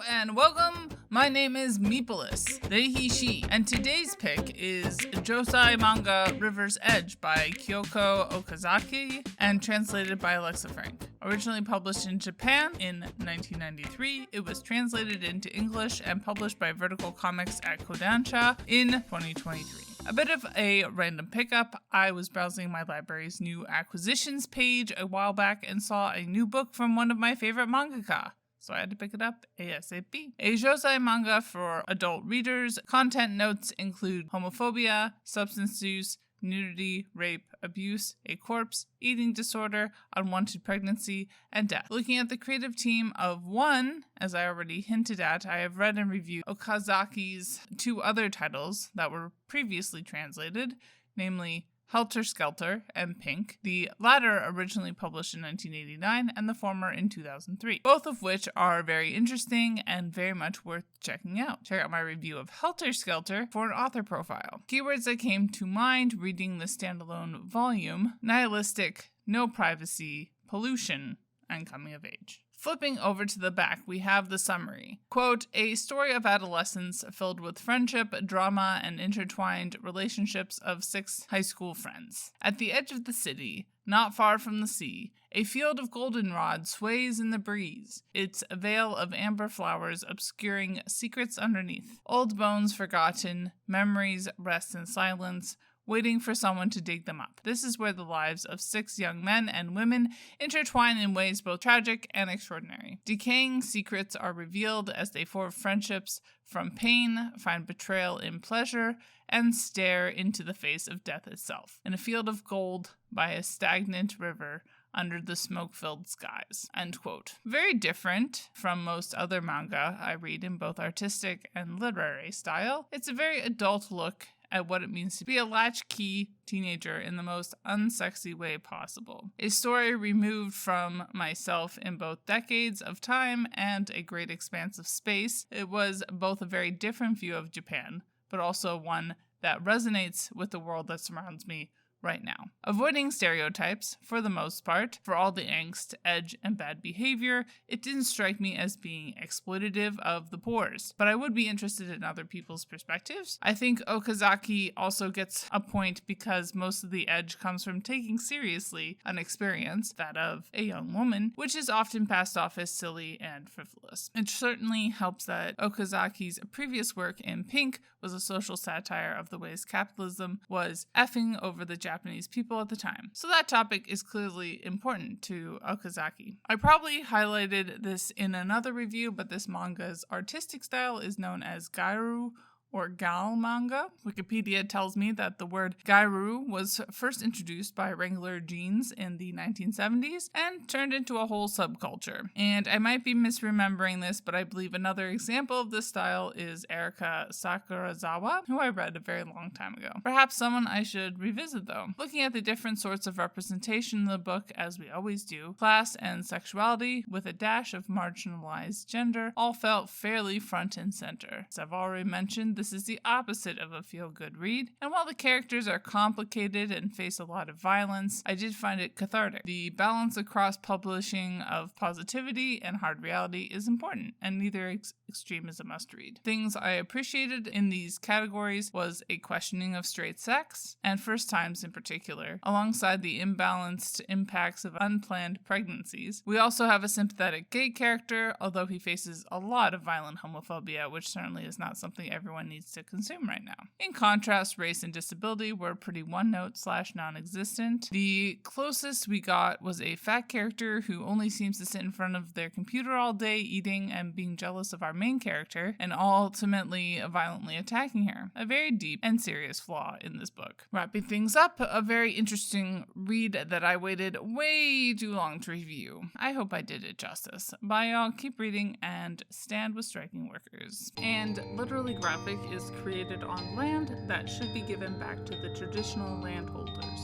and welcome. My name is Meepolis, they, he, she, and today's pick is Josei Manga River's Edge by Kyoko Okazaki and translated by Alexa Frank. Originally published in Japan in 1993, it was translated into English and published by Vertical Comics at Kodansha in 2023. A bit of a random pickup. I was browsing my library's new acquisitions page a while back and saw a new book from one of my favorite mangaka. So I had to pick it up ASAP. A josei manga for adult readers. Content notes include homophobia, substance use, nudity, rape, abuse, a corpse, eating disorder, unwanted pregnancy, and death. Looking at the creative team of one, as I already hinted at, I have read and reviewed Okazaki's two other titles that were previously translated, namely Helter Skelter and Pink, the latter originally published in 1989 and the former in 2003, both of which are very interesting and very much worth checking out. Check out my review of Helter Skelter for an author profile. Keywords that came to mind reading the standalone volume: nihilistic, no privacy, pollution, and coming of age. Flipping over to the back, we have the summary. Quote, a story of adolescence filled with friendship, drama, and intertwined relationships of 6 high school friends. At the edge of the city, not far from the sea, a field of goldenrod sways in the breeze, its veil of amber flowers obscuring secrets underneath. Old bones forgotten, memories rest in silence, waiting for someone to dig them up. This is where the lives of 6 young men and women intertwine in ways both tragic and extraordinary. Decaying secrets are revealed as they form friendships from pain, find betrayal in pleasure, and stare into the face of death itself. In a field of gold by a stagnant river under the smoke-filled skies. End quote. Very different from most other manga I read in both artistic and literary style. It's a very adult look at what it means to be a latchkey teenager in the most unsexy way possible. A story removed from myself in both decades of time and a great expanse of space. It was both a very different view of Japan, but also one that resonates with the world that surrounds me right now. Avoiding stereotypes, for the most part, for all the angst, edge, and bad behavior, it didn't strike me as being exploitative of the poors, but I would be interested in other people's perspectives. I think Okazaki also gets a point because most of the edge comes from taking seriously an experience, that of a young woman, which is often passed off as silly and frivolous. It certainly helps that Okazaki's previous work in Pink was a social satire of the ways capitalism was effing over the Japanese people at the time. So that topic is clearly important to Okazaki. I probably highlighted this in another review, but this manga's artistic style is known as gairu or gal manga. Wikipedia tells me that the word gairu was first introduced by Wrangler jeans in the 1970s and turned into a whole subculture. And I might be misremembering this, but I believe another example of this style is Erika Sakurazawa, who I read a very long time ago. Perhaps someone I should revisit though. Looking at the different sorts of representation in the book, as we always do, class and sexuality with a dash of marginalized gender all felt fairly front and center. As I've already mentioned, this is the opposite of a feel-good read, and while the characters are complicated and face a lot of violence, I did find it cathartic. The balance across publishing of positivity and hard reality is important, and neither extreme is a must-read. Things I appreciated in these categories was a questioning of straight sex, and first times in particular, alongside the imbalanced impacts of unplanned pregnancies. We also have a sympathetic gay character, although he faces a lot of violent homophobia, which certainly is not something everyone needs to consume right now. In contrast, race and disability were pretty one-note / non-existent. The closest we got was a fat character who only seems to sit in front of their computer all day, eating and being jealous of our main character, and ultimately violently attacking her. A very deep and serious flaw in this book. Wrapping things up, a very interesting read that I waited way too long to review. I hope I did it justice. Bye y'all, keep reading, and stand with striking workers. And literally graphic is created on land that should be given back to the traditional landholders,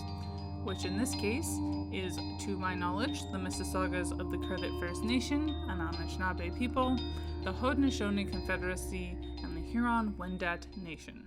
which in this case is, to my knowledge, the Mississaugas of the Credit First Nation, an Anishinaabe people, the Haudenosaunee Confederacy, and the Huron-Wendat Nation.